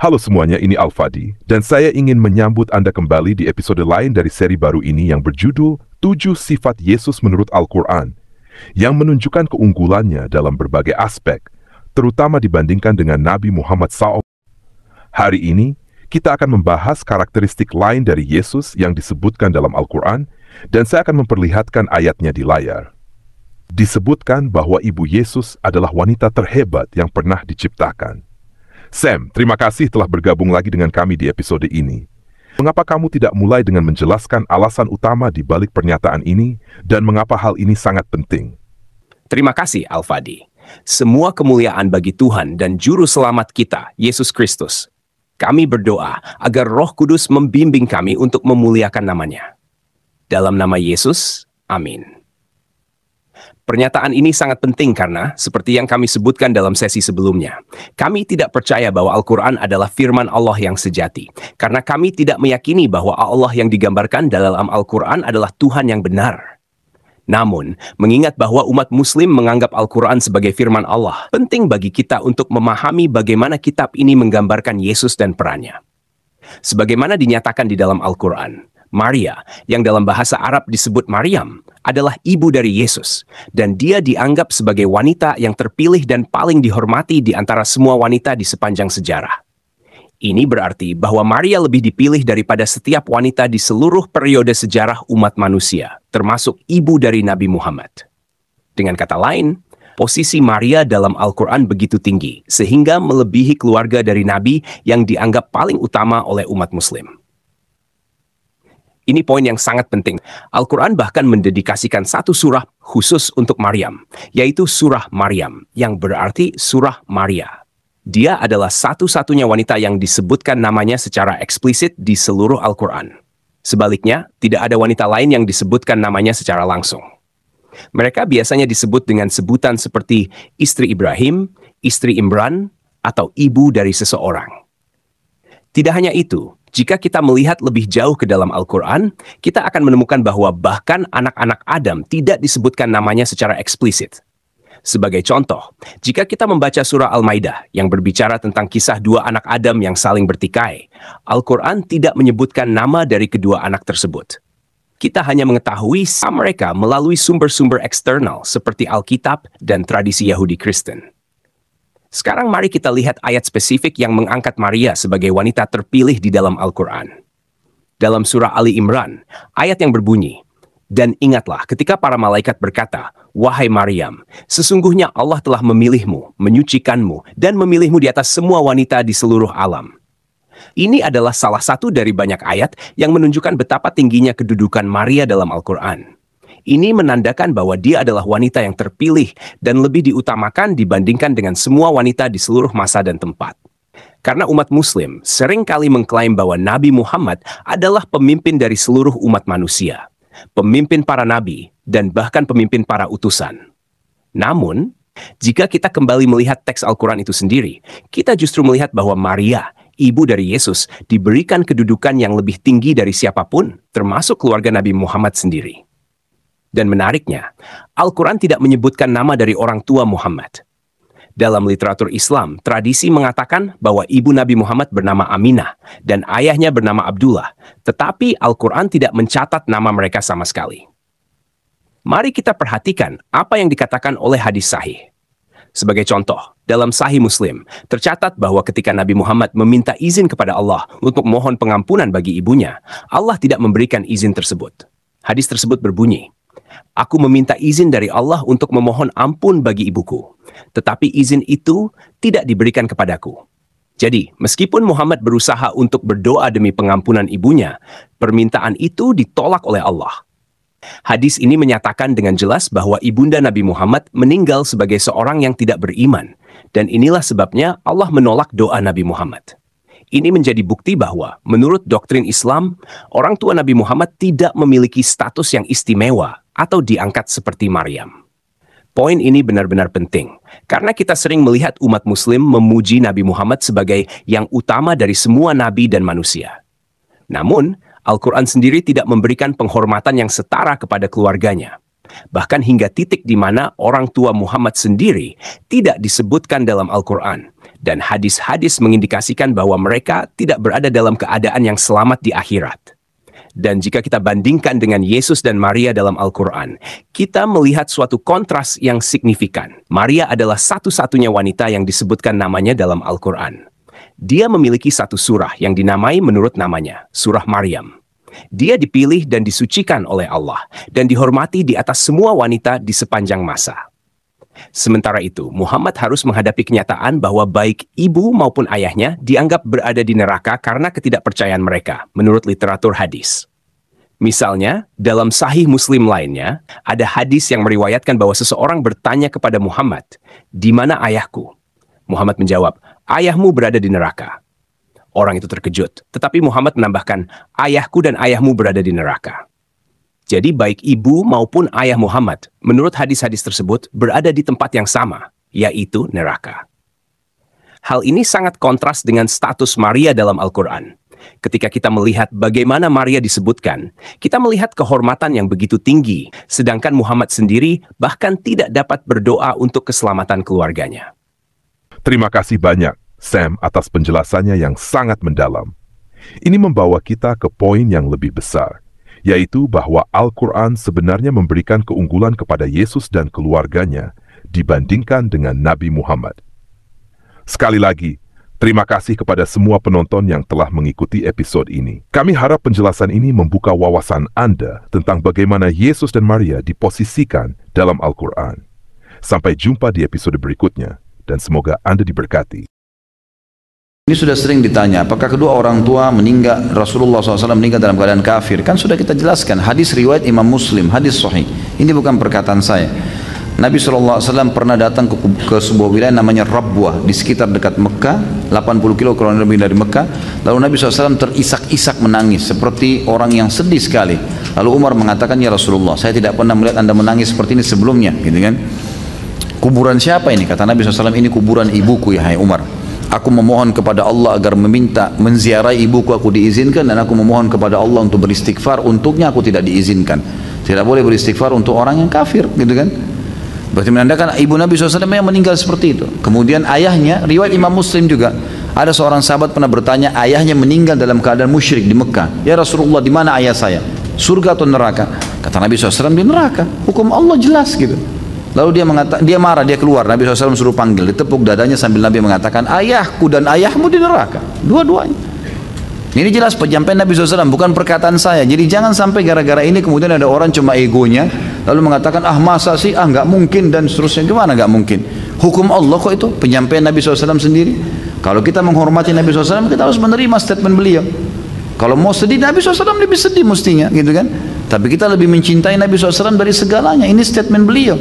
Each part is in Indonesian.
Halo semuanya, ini Al-Fadi, dan saya ingin menyambut Anda kembali di episode lain dari seri baru ini yang berjudul 7 Sifat Yesus Menurut Al-Quran, yang menunjukkan keunggulannya dalam berbagai aspek, terutama dibandingkan dengan Nabi Muhammad SAW. Hari ini, kita akan membahas karakteristik lain dari Yesus yang disebutkan dalam Al-Quran, dan saya akan memperlihatkan ayatnya di layar. Disebutkan bahwa ibu Yesus adalah wanita terhebat yang pernah diciptakan. Sam, terima kasih telah bergabung lagi dengan kami di episode ini. Mengapa kamu tidak mulai dengan menjelaskan alasan utama di balik pernyataan ini dan mengapa hal ini sangat penting? Terima kasih, Al-Fadi. Semua kemuliaan bagi Tuhan dan Juru Selamat kita, Yesus Kristus. Kami berdoa agar Roh Kudus membimbing kami untuk memuliakan namanya. Dalam nama Yesus, amin. Pernyataan ini sangat penting karena, seperti yang kami sebutkan dalam sesi sebelumnya, kami tidak percaya bahwa Al-Quran adalah firman Allah yang sejati, karena kami tidak meyakini bahwa Allah yang digambarkan dalam Al-Quran adalah Tuhan yang benar. Namun, mengingat bahwa umat Muslim menganggap Al-Quran sebagai firman Allah, penting bagi kita untuk memahami bagaimana kitab ini menggambarkan Yesus dan perannya. Sebagaimana dinyatakan di dalam Al-Quran, Maria, yang dalam bahasa Arab disebut Maryam, adalah ibu dari Yesus, dan dia dianggap sebagai wanita yang terpilih dan paling dihormati di antara semua wanita di sepanjang sejarah. Ini berarti bahwa Maria lebih dipilih daripada setiap wanita di seluruh periode sejarah umat manusia, termasuk ibu dari Nabi Muhammad. Dengan kata lain, posisi Maria dalam Al-Quran begitu tinggi, sehingga melebihi keluarga dari Nabi yang dianggap paling utama oleh umat Muslim. Ini poin yang sangat penting. Al-Quran bahkan mendedikasikan satu surah khusus untuk Maryam, yaitu surah Maryam, yang berarti surah Maria. Dia adalah satu-satunya wanita yang disebutkan namanya secara eksplisit di seluruh Al-Quran. Sebaliknya, tidak ada wanita lain yang disebutkan namanya secara langsung. Mereka biasanya disebut dengan sebutan seperti istri Ibrahim, istri Imran, atau ibu dari seseorang. Tidak hanya itu, jika kita melihat lebih jauh ke dalam Al-Quran, kita akan menemukan bahwa bahkan anak-anak Adam tidak disebutkan namanya secara eksplisit. Sebagai contoh, jika kita membaca surah Al-Maidah yang berbicara tentang kisah dua anak Adam yang saling bertikai, Al-Quran tidak menyebutkan nama dari kedua anak tersebut. Kita hanya mengetahui mereka melalui sumber-sumber eksternal seperti Alkitab dan tradisi Yahudi Kristen. Sekarang mari kita lihat ayat spesifik yang mengangkat Maria sebagai wanita terpilih di dalam Al-Quran. Dalam surah Ali Imran, ayat yang berbunyi, "Dan ingatlah ketika para malaikat berkata, 'Wahai Maryam, sesungguhnya Allah telah memilihmu, menyucikanmu, dan memilihmu di atas semua wanita di seluruh alam.'" Ini adalah salah satu dari banyak ayat yang menunjukkan betapa tingginya kedudukan Maria dalam Al-Quran. Ini menandakan bahwa dia adalah wanita yang terpilih dan lebih diutamakan dibandingkan dengan semua wanita di seluruh masa dan tempat. Karena umat Muslim sering kali mengklaim bahwa Nabi Muhammad adalah pemimpin dari seluruh umat manusia, pemimpin para nabi, dan bahkan pemimpin para utusan. Namun, jika kita kembali melihat teks Al-Quran itu sendiri, kita justru melihat bahwa Maria, ibu dari Yesus, diberikan kedudukan yang lebih tinggi dari siapapun, termasuk keluarga Nabi Muhammad sendiri. Dan menariknya, Al-Quran tidak menyebutkan nama dari orang tua Muhammad. Dalam literatur Islam, tradisi mengatakan bahwa ibu Nabi Muhammad bernama Aminah dan ayahnya bernama Abdullah, tetapi Al-Quran tidak mencatat nama mereka sama sekali. Mari kita perhatikan apa yang dikatakan oleh hadis sahih. Sebagai contoh, dalam Sahih Muslim, tercatat bahwa ketika Nabi Muhammad meminta izin kepada Allah untuk mohon pengampunan bagi ibunya, Allah tidak memberikan izin tersebut. Hadis tersebut berbunyi, "Aku meminta izin dari Allah untuk memohon ampun bagi ibuku, tetapi izin itu tidak diberikan kepadaku." Jadi, meskipun Muhammad berusaha untuk berdoa demi pengampunan ibunya, permintaan itu ditolak oleh Allah. Hadis ini menyatakan dengan jelas bahwa ibunda Nabi Muhammad meninggal sebagai seorang yang tidak beriman, dan inilah sebabnya Allah menolak doa Nabi Muhammad. Ini menjadi bukti bahwa, menurut doktrin Islam, orang tua Nabi Muhammad tidak memiliki status yang istimewa atau diangkat seperti Maryam. Poin ini benar-benar penting, karena kita sering melihat umat Muslim memuji Nabi Muhammad sebagai yang utama dari semua nabi dan manusia. Namun, Al-Quran sendiri tidak memberikan penghormatan yang setara kepada keluarganya. Bahkan hingga titik di mana orang tua Muhammad sendiri tidak disebutkan dalam Al-Quran. Dan hadis-hadis mengindikasikan bahwa mereka tidak berada dalam keadaan yang selamat di akhirat. Dan jika kita bandingkan dengan Yesus dan Maria dalam Al-Quran, kita melihat suatu kontras yang signifikan. Maria adalah satu-satunya wanita yang disebutkan namanya dalam Al-Quran. Dia memiliki satu surah yang dinamai menurut namanya, Surah Maryam. Dia dipilih dan disucikan oleh Allah, dan dihormati di atas semua wanita di sepanjang masa. Sementara itu, Muhammad harus menghadapi kenyataan bahwa baik ibu maupun ayahnya dianggap berada di neraka karena ketidakpercayaan mereka, menurut literatur hadis. Misalnya, dalam Sahih Muslim lainnya, ada hadis yang meriwayatkan bahwa seseorang bertanya kepada Muhammad, "Di mana ayahku?" Muhammad menjawab, "Ayahmu berada di neraka." Orang itu terkejut, tetapi Muhammad menambahkan, "Ayahku dan ayahmu berada di neraka." Jadi baik ibu maupun ayah Muhammad, menurut hadis-hadis tersebut, berada di tempat yang sama, yaitu neraka. Hal ini sangat kontras dengan status Maria dalam Al-Quran. Ketika kita melihat bagaimana Maria disebutkan, kita melihat kehormatan yang begitu tinggi, sedangkan Muhammad sendiri bahkan tidak dapat berdoa untuk keselamatan keluarganya. Terima kasih banyak, Sam, atas penjelasannya yang sangat mendalam. Ini membawa kita ke poin yang lebih besar, yaitu bahwa Al-Quran sebenarnya memberikan keunggulan kepada Yesus dan keluarganya dibandingkan dengan Nabi Muhammad. Sekali lagi, terima kasih kepada semua penonton yang telah mengikuti episode ini. Kami harap penjelasan ini membuka wawasan Anda tentang bagaimana Yesus dan Maria diposisikan dalam Al-Quran. Sampai jumpa di episode berikutnya, dan semoga Anda diberkati. Ini sudah sering ditanya, apakah kedua orang tua meninggal, Rasulullah SAW meninggal dalam keadaan kafir? Kan sudah kita jelaskan, hadis riwayat Imam Muslim, hadis sahih. Ini bukan perkataan saya. Nabi SAW pernah datang ke sebuah wilayah namanya Rabwah, di sekitar dekat Mekah, 80 kilo kurang lebih dari Mekah. Lalu Nabi SAW terisak-isak menangis, seperti orang yang sedih sekali. Lalu Umar mengatakan, "Ya Rasulullah, saya tidak pernah melihat Anda menangis seperti ini sebelumnya." Gitu kan? Kuburan siapa ini? Kata Nabi SAW, "Ini kuburan ibuku ya hai Umar. Aku memohon kepada Allah agar menziarahi ibuku, aku diizinkan, dan aku memohon kepada Allah untuk beristighfar, untuknya aku tidak diizinkan." Tidak boleh beristighfar untuk orang yang kafir, gitu kan? Berarti menandakan ibu Nabi SAW yang meninggal seperti itu. Kemudian ayahnya, riwayat Imam Muslim juga, ada seorang sahabat pernah bertanya, ayahnya meninggal dalam keadaan musyrik di Mekah. "Ya Rasulullah, di mana ayah saya? Surga atau neraka?" Kata Nabi SAW, "Di neraka." Hukum Allah jelas gitu. Lalu dia marah, dia keluar. Nabi SAW suruh panggil, ditepuk dadanya sambil Nabi mengatakan, "Ayahku dan ayahmu di neraka, dua-duanya." Ini jelas penyampaian Nabi SAW, bukan perkataan saya. Jadi jangan sampai gara-gara ini kemudian ada orang cuma egonya, lalu mengatakan, "Ah masa sih, ah nggak mungkin," dan seterusnya. Gimana nggak mungkin? Hukum Allah kok itu, penyampaian Nabi SAW sendiri. Kalau kita menghormati Nabi SAW, kita harus menerima statement beliau. Kalau mau sedih, Nabi SAW lebih sedih mestinya, gitu kan? Tapi kita lebih mencintai Nabi SAW dari segalanya. Ini statement beliau.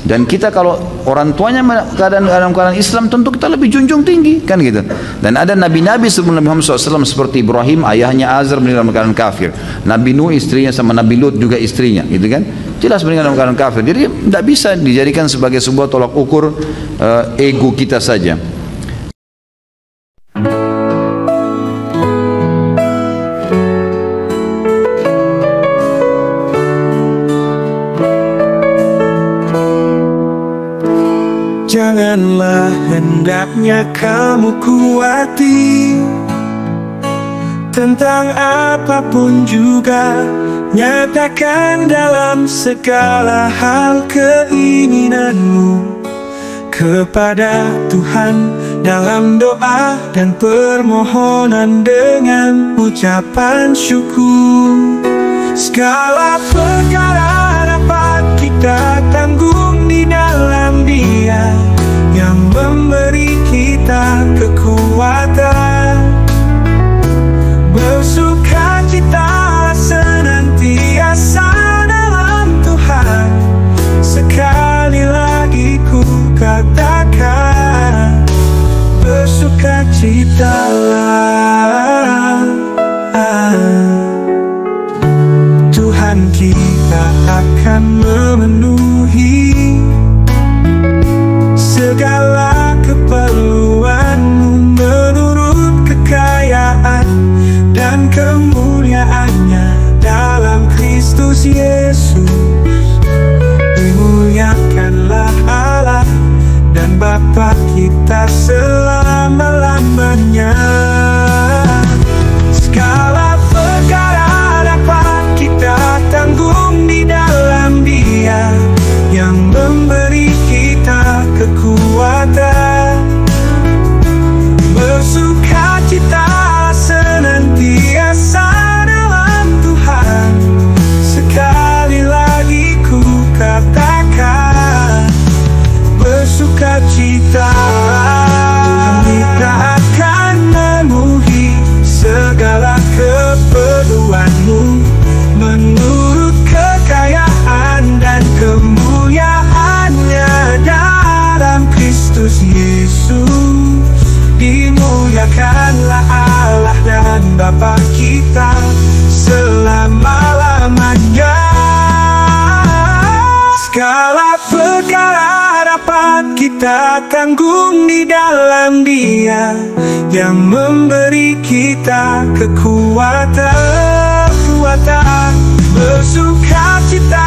Dan kita kalau orang tuanya dalam keadaan Islam, tentu kita lebih junjung tinggi, kan gitu. Dan ada nabi-nabi sebelum Nabi Muhammad SAW seperti Ibrahim, ayahnya Azar meninggal dalam keadaan kafir. Nabi Nuh istrinya sama Nabi Lut juga istrinya, gitu kan. Jelas meninggal dalam keadaan kafir. Jadi tidak bisa dijadikan sebagai sebuah tolak ukur ego kita saja. Janganlah hendaknya kamu kuati tentang apapun juga, nyatakan dalam segala hal keinginanmu kepada Tuhan dalam doa dan permohonan dengan ucapan syukur. Segala perkara dapat kita tanggung di dalam Dia yang memberi kita kekuatan. Bersukacita senantiasa dalam Tuhan. Sekali lagi ku katakan, bersukacitalah. Tuhan kita akan memenuhi segala keperluanmu menurut kekayaan dan kemuliaannya dalam Kristus Yesus. kita selama-lamanya. Segala perkara dapat kita tanggung di dalam Dia yang memberi kita kekuatan. Bersukacita senantiasa dalam Tuhan. Sekali lagi ku katakan, bersukacita. Kita akan memenuhi segala keperluanmu menurut kekayaan dan kemuliaannya dalam Kristus Yesus. Dimuliakanlah Allah dan Bapa kita selama-lamanya. Segala perkara dapat kita tanggung di dalam Dia yang memberi kita kekuatan. Bersukacita